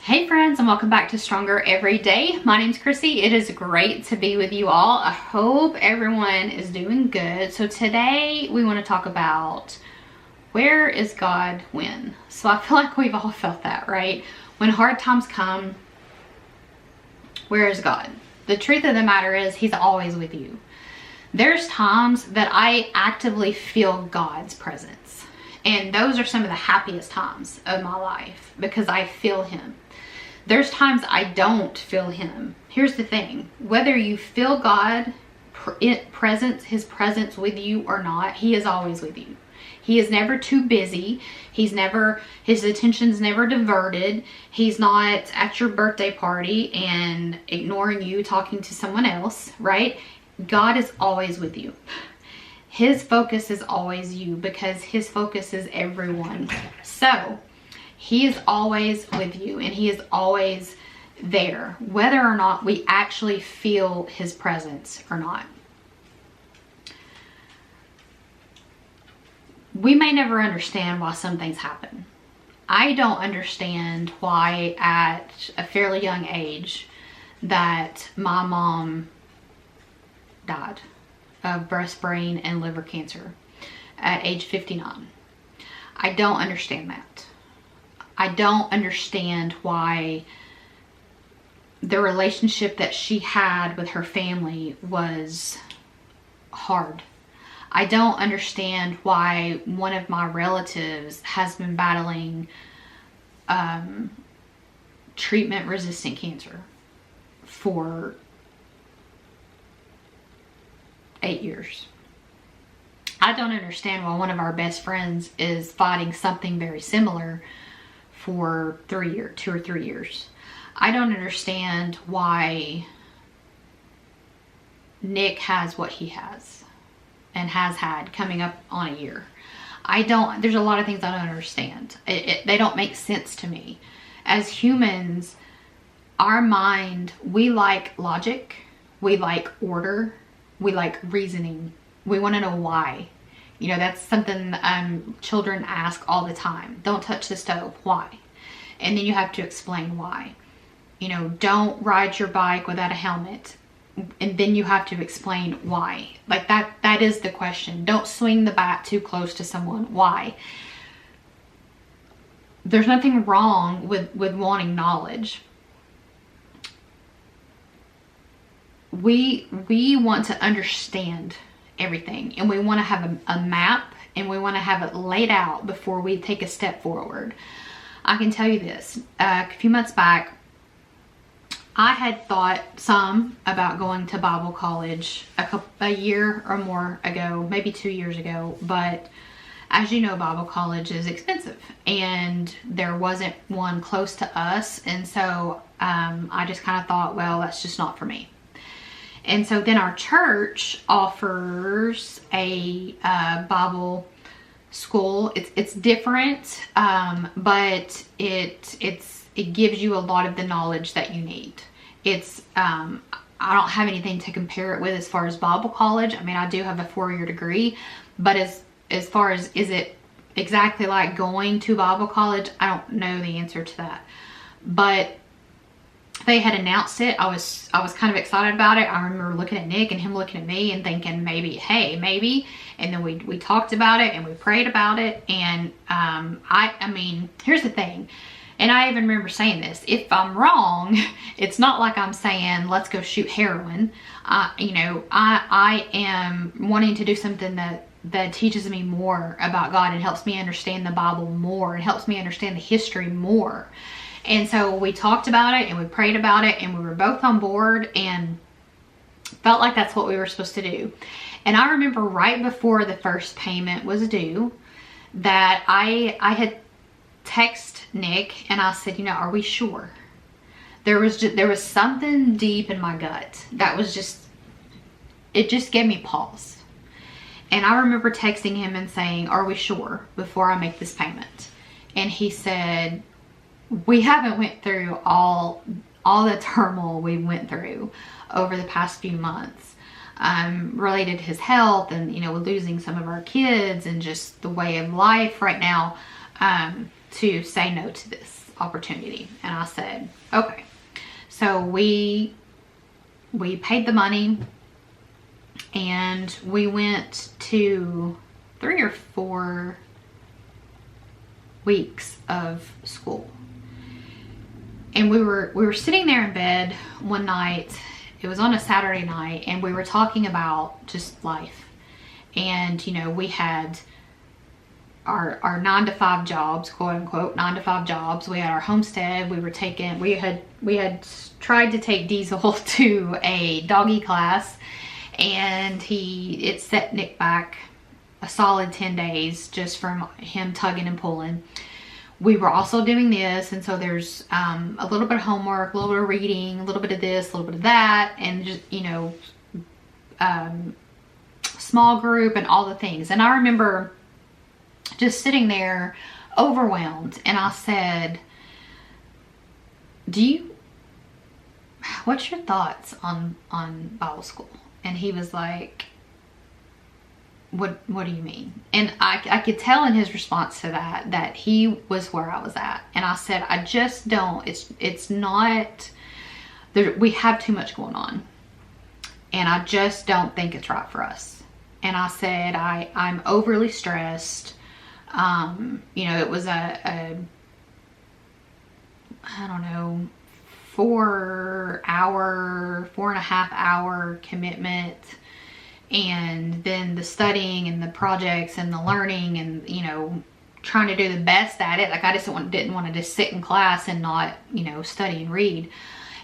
Hey friends, and welcome back to Stronger Every Day. My name's Chrissy. It is great to be with you all. I hope everyone is doing good. So today we want to talk about where is God when? So I feel like we've all felt that, right? When hard times come, where is God? The truth of the matter is He's always with you. There's times that I actively feel God's presence. And those are some of the happiest times of my life because I feel Him. There's times I don't feel Him. Here's the thing. Whether you feel God His presence with you or not, He is always with you. He is never too busy. His attention's never diverted. He's not at your birthday party and ignoring you, talking to someone else, right? God is always with you. His focus is always you because His focus is everyone. So He is always with you and He is always there, whether or not we actually feel His presence or not. We may never understand why some things happen. I don't understand why at a fairly young age that my mom died of breast, brain, and liver cancer at age 59. I don't understand that. I don't understand why the relationship that she had with her family was hard. I don't understand why one of my relatives has been battling treatment-resistant cancer for 8 years. I don't understand why one of our best friends is fighting something very similar for 2 or 3 years. I don't understand why Nick has what he has and has had coming up on a year. There's a lot of things I don't understand. They don't make sense to me. As humans, our mind, we like logic, we like order, we like reasoning. We want to know why. You know, that's something children ask all the time. Don't touch the stove. Why? And then you have to explain why. You know, don't ride your bike without a helmet. And then you have to explain why. Like that is the question. Don't swing the bat too close to someone. Why? There's nothing wrong with wanting knowledge. We want to understand everything, and we want to have a map, and we want to have it laid out before we take a step forward. I can tell you this, a few months back, I had thought some about going to Bible college a year or more ago, maybe 2 years ago, but as you know, Bible college is expensive, and there wasn't one close to us, and so I just kind of thought, well, that's just not for me. And so then our church offers a Bible school. It's different, but it gives you a lot of the knowledge that you need. I don't have anything to compare it with as far as Bible college. I mean, I do have a 4-year degree, but as far as is it exactly like going to Bible college, I don't know the answer to that. But they had announced it. I was kind of excited about it. I remember looking at Nick and him looking at me and thinking maybe. And then we talked about it and we prayed about it. And I mean, here's the thing. And I even remember saying this. If I'm wrong, it's not like I'm saying let's go shoot heroin. You know, I am wanting to do something that teaches me more about God and helps me understand the Bible more and helps me understand the history more. And so we talked about it and we prayed about it and we were both on board and felt like that's what we were supposed to do. And I remember right before the first payment was due that I had texted Nick and I said, you know, are we sure? There was something deep in my gut that was it just gave me pause. And I remember texting him and saying, are we sure before I make this payment? And he said, we haven't went through all the turmoil we went through over the past few months related to his health and, you know, losing some of our kids and just the way of life right now to say no to this. opportunity. And I said, okay. So we paid the money and we went to 3 or 4 weeks of school. And we were sitting there in bed one night. It was on a Saturday night, and we were talking about just life. And, you know, we had our 9-to-5 jobs, quote unquote 9-to-5 jobs. We had our homestead. We had tried to take Diesel to a doggy class, and it set Nick back a solid 10 days just from him tugging and pulling. We were also doing this, and so there's a little bit of homework, a little bit of reading, a little bit of this, a little bit of that, and just, you know, small group and all the things. And I remember just sitting there overwhelmed, and I said, what's your thoughts on Bible school? And he was like, what do you mean? And I could tell in his response to that he was where I was at. And I said, I just don't, it's not, we have too much going on. And I just don't think it's right for us. And I said, I'm overly stressed. You know, it was I don't know, 4.5 hour commitment. And then the studying and the projects and the learning and, you know, trying to do the best at it. Like, I just didn't want to just sit in class and not, you know, study and read.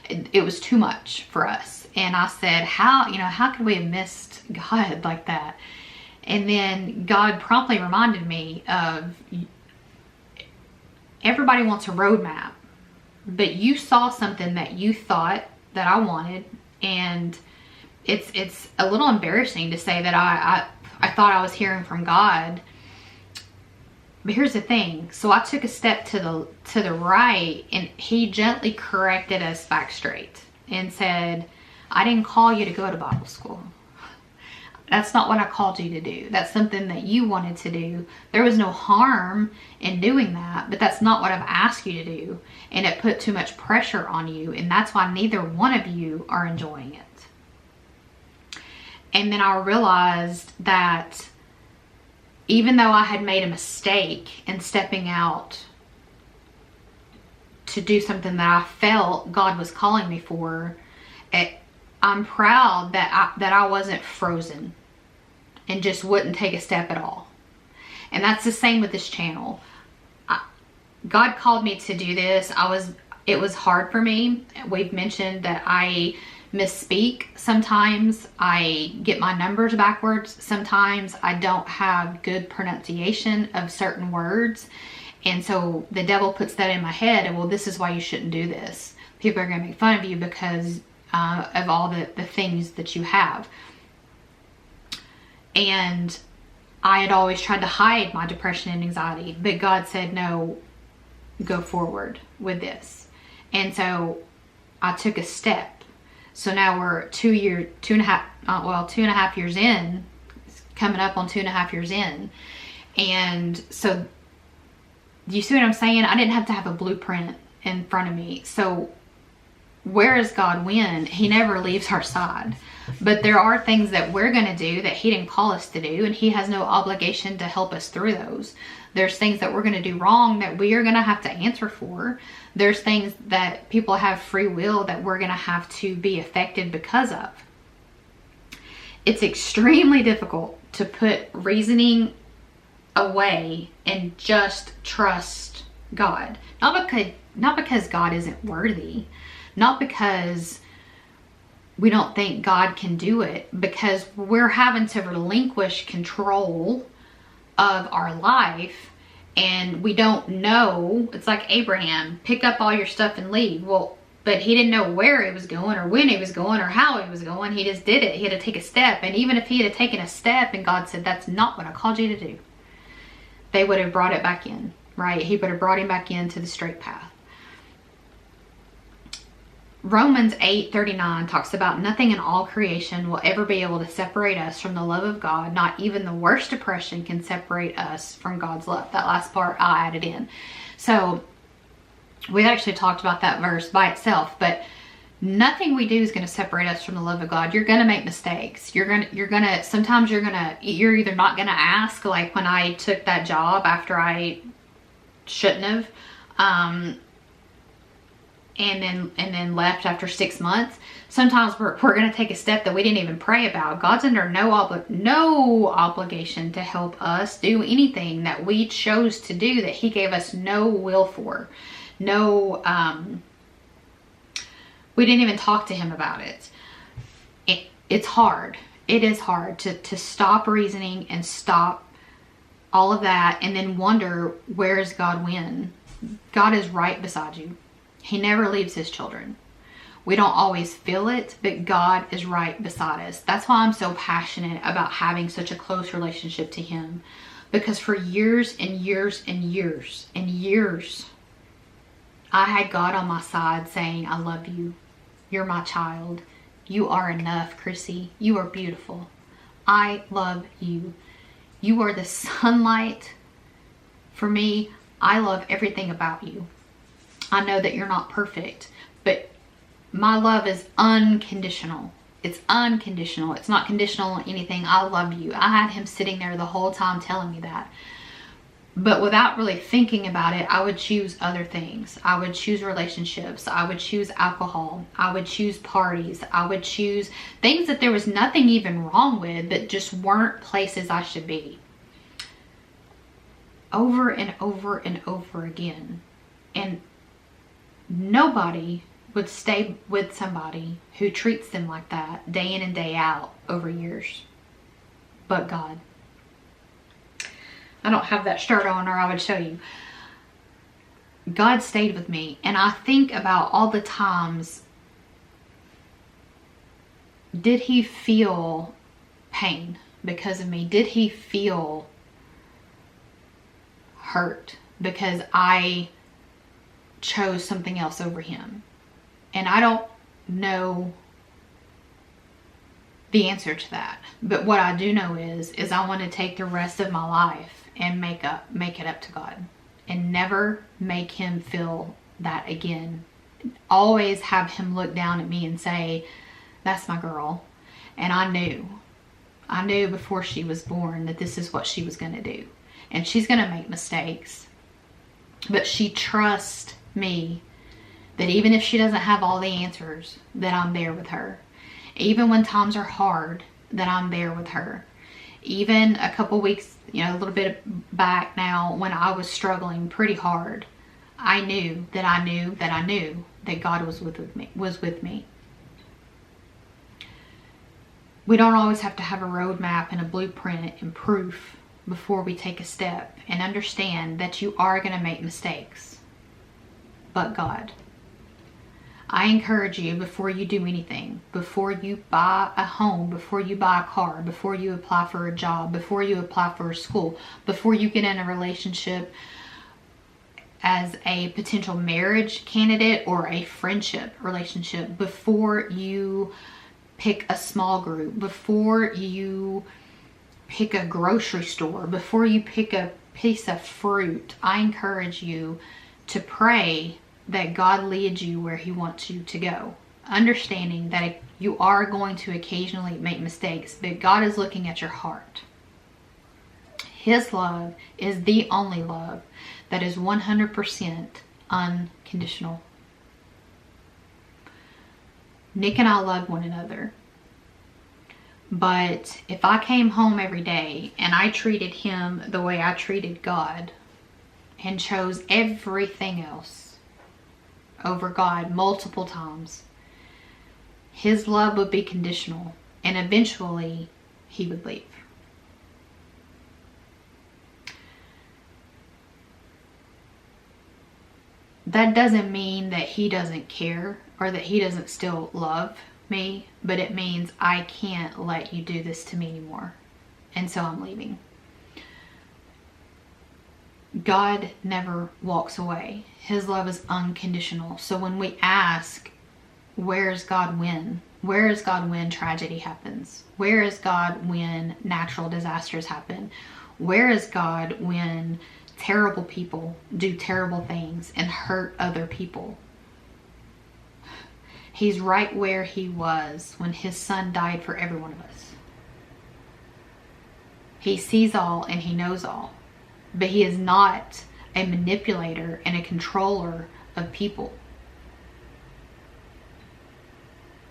It was too much for us. And I said, how could we have missed God like that? And then God promptly reminded me of, everybody wants a roadmap, but you saw something that you thought that I wanted, and it's a little embarrassing to say that I thought I was hearing from God. But here's the thing. So I took a step to the right, and he gently corrected us back straight and said, I didn't call you to go to Bible school. That's not what I called you to do. That's something that you wanted to do. There was no harm in doing that, but that's not what I've asked you to do. And it put too much pressure on you, and that's why neither one of you are enjoying it. And then I realized that even though I had made a mistake in stepping out to do something that I felt God was calling me for, I'm proud that I wasn't frozen and just wouldn't take a step at all. And that's the same with this channel. God called me to do this. It was hard for me. We've mentioned that I misspeak sometimes. I get my numbers backwards. Sometimes I don't have good pronunciation of certain words. And so the devil puts that in my head, and well, this is why you shouldn't do this. People are going to make fun of you because of all the things that you have. And I had always tried to hide my depression and anxiety, but God said, no, go forward with this. And so I took a step. So now we're 2.5 years in, coming up on 2.5 years in. And so, do you see what I'm saying? I didn't have to have a blueprint in front of me. So where is God when? He never leaves our side. But there are things that we're going to do that he didn't call us to do, and he has no obligation to help us through those. There's things that we're going to do wrong that we are going to have to answer for. There's things that people have free will that we're going to have to be affected because of. It's extremely difficult to put reasoning away and just trust God. Not because God isn't worthy, not because we don't think God can do it, because we're having to relinquish control of our life, and we don't know. It's like Abraham, pick up all your stuff and leave. Well, but he didn't know where he was going or when he was going or how he was going. He just did it. He had to take a step. And even if he had taken a step and God said, that's not what I called you to do, they would have brought it back in, right? He would have brought him back into the straight path. Romans 8:39 talks about nothing in all creation will ever be able to separate us from the love of God. Not even the worst depression can separate us from God's love. That last part I added in. So We actually talked about that verse by itself, but nothing we do is going to separate us from the love of God. You're going to make mistakes. Sometimes you're either not going to ask, like when I took that job after I shouldn't have, and then left after 6 months. Sometimes we're going to take a step that we didn't even pray about. God's under no obligation to help us do anything that we chose to do that he gave us no will for. No, we didn't even talk to him about it. It's hard. It is hard to stop reasoning and stop all of that and then wonder, where is God when? God is right beside you. He never leaves his children. We don't always feel it, but God is right beside us. That's why I'm so passionate about having such a close relationship to him. Because for years and years and years and years, I had God on my side saying, I love you. You're my child. You are enough, Chrissy. You are beautiful. I love you. You are the sunlight for me. I love everything about you. I know that you're not perfect, but my love is unconditional. It's unconditional. It's not conditional on anything. I love you. I had him sitting there the whole time telling me that. But without really thinking about it, I would choose other things. I would choose relationships. I would choose alcohol. I would choose parties. I would choose things that there was nothing even wrong with, but just weren't places I should be. Over and over and over again. And nobody would stay with somebody who treats them like that day in and day out over years. But God. I don't have that shirt on, or I would show you. God stayed with me. And I think about all the times, did he feel pain because of me? Did he feel hurt because I chose something else over him? And I don't know the answer to that. But what I do know is I want to take the rest of my life and make it up to God and never make him feel that again. Always have him look down at me and say, that's my girl. And I knew before she was born that this is what she was going to do. And she's going to make mistakes. But she trusts me that even if she doesn't have all the answers, that I'm there with her. Even when times are hard, that I'm there with her. Even a couple weeks, a little bit back now, when I was struggling pretty hard, I knew that God was with me. We don't always have to have a roadmap and a blueprint and proof before we take a step, and understand that you are going to make mistakes. But God. I encourage you, before you do anything, before you buy a home, before you buy a car, before you apply for a job, before you apply for a school, before you get in a relationship as a potential marriage candidate or a friendship relationship, before you pick a small group, before you pick a grocery store, before you pick a piece of fruit, I encourage you to pray that God leads you where he wants you to go. Understanding that you are going to occasionally make mistakes, but God is looking at your heart. His love is the only love that is 100% unconditional. Nick and I love one another. But if I came home every day and I treated him the way I treated God and chose everything else over God multiple times, his love would be conditional, and eventually he would leave. That doesn't mean that he doesn't care or that he doesn't still love me, but it means I can't let you do this to me anymore, and so I'm leaving. God never walks away. His love is unconditional. So when we ask, where is God when? Where is God when tragedy happens? Where is God when natural disasters happen? Where is God when terrible people do terrible things and hurt other people. He's right where he was when his son died for every one of us. He sees all and he knows all, but he is not a manipulator and a controller of people.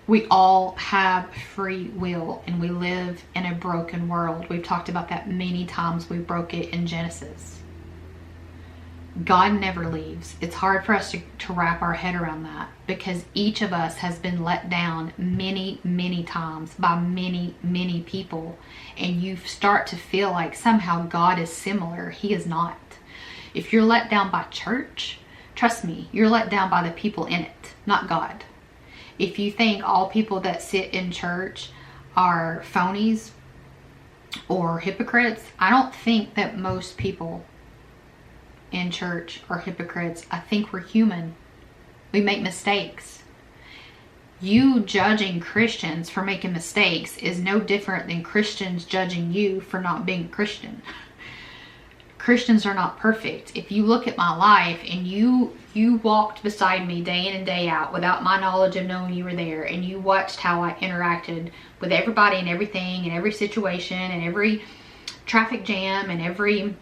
We all have free will and we live in a broken world. We've talked about that many times. We broke it in Genesis. God never leaves. It's hard for us to wrap our head around that, because each of us has been let down many, many times by many, many people. And you start to feel like somehow God is similar. He is not. If you're let down by church, trust me, you're let down by the people in it, not God. If you think all people that sit in church are phonies or hypocrites, I don't think that most people in church are hypocrites. I think we're human. We make mistakes. You judging Christians for making mistakes is no different than Christians judging you for not being a Christian. Christians are not perfect. If you look at my life and you walked beside me day in and day out without my knowledge of knowing you were there, and you watched how I interacted with everybody and everything and every situation and every traffic jam and every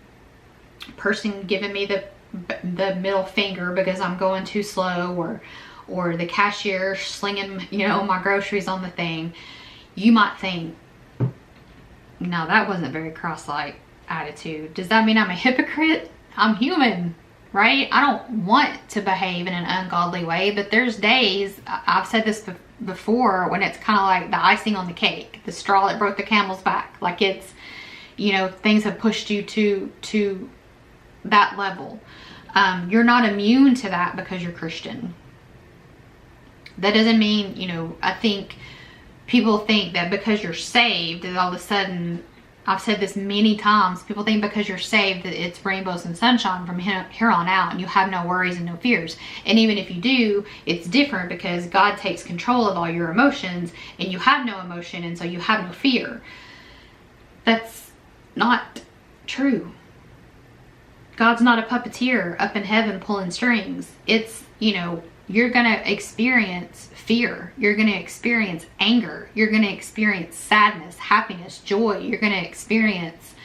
person giving me the middle finger because I'm going too slow, or the cashier slinging, my groceries on the thing, you might think, no, that wasn't very Christ-like attitude. Does that mean I'm a hypocrite? I'm human, right? I don't want to behave in an ungodly way, but there's days, I've said this before, when it's kind of like the icing on the cake, the straw that broke the camel's back. Like it's, things have pushed you to that level. You're not immune to that because you're Christian. That doesn't mean, I think people think that because you're saved that all of a sudden, I've said this many times, people think because you're saved that it's rainbows and sunshine from here on out and you have no worries and no fears. And even if you do, it's different because God takes control of all your emotions and you have no emotion, and so you have no fear. That's not true. God's not a puppeteer up in heaven pulling strings. It's, you're going to experience fear. You're going to experience anger. You're going to experience sadness, happiness, joy. You're going to experience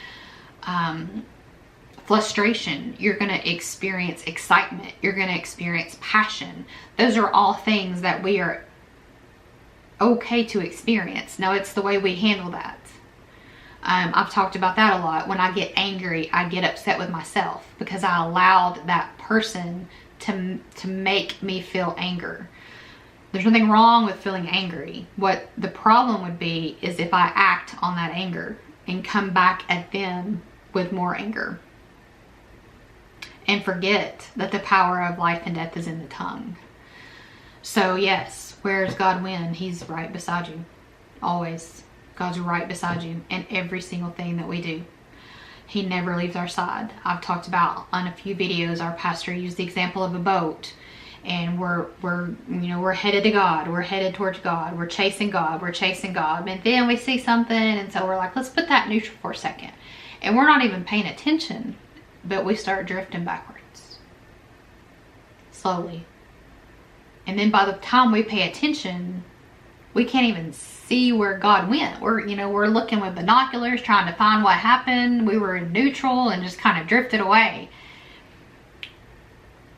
frustration. You're going to experience excitement. You're going to experience passion. Those are all things that we are okay to experience. Now, it's the way we handle that. I've talked about that a lot. When I get angry, I get upset with myself because I allowed that person to make me feel anger. There's nothing wrong with feeling angry. What the problem would be is if I act on that anger and come back at them with more anger and forget that the power of life and death is in the tongue. So yes, where's God when? He's right beside you. Always. God's right beside you in every single thing that we do. He never leaves our side. I've talked about on a few videos, our pastor used the example of a boat, and we're headed to God. We're headed towards God. We're chasing God. We're chasing God. And then we see something, and so we're like, let's put that neutral for a second. And we're not even paying attention, but we start drifting backwards. Slowly. And then by the time we pay attention, we can't even see where God went. We're looking with binoculars trying to find what happened. We were in neutral and just kind of drifted away.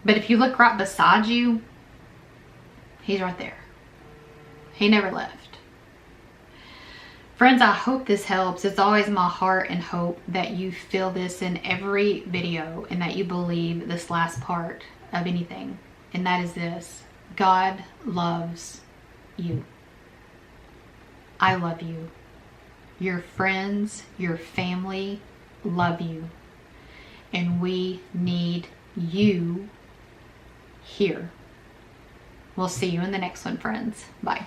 But if you look right beside you, he's right there. He never left. Friends, I hope this helps. It's always my heart and hope that you feel this in every video and that you believe this last part of anything. And that is this: God loves you. I love you. Your friends, your family love you. And we need you here. We'll see you in the next one, friends. Bye.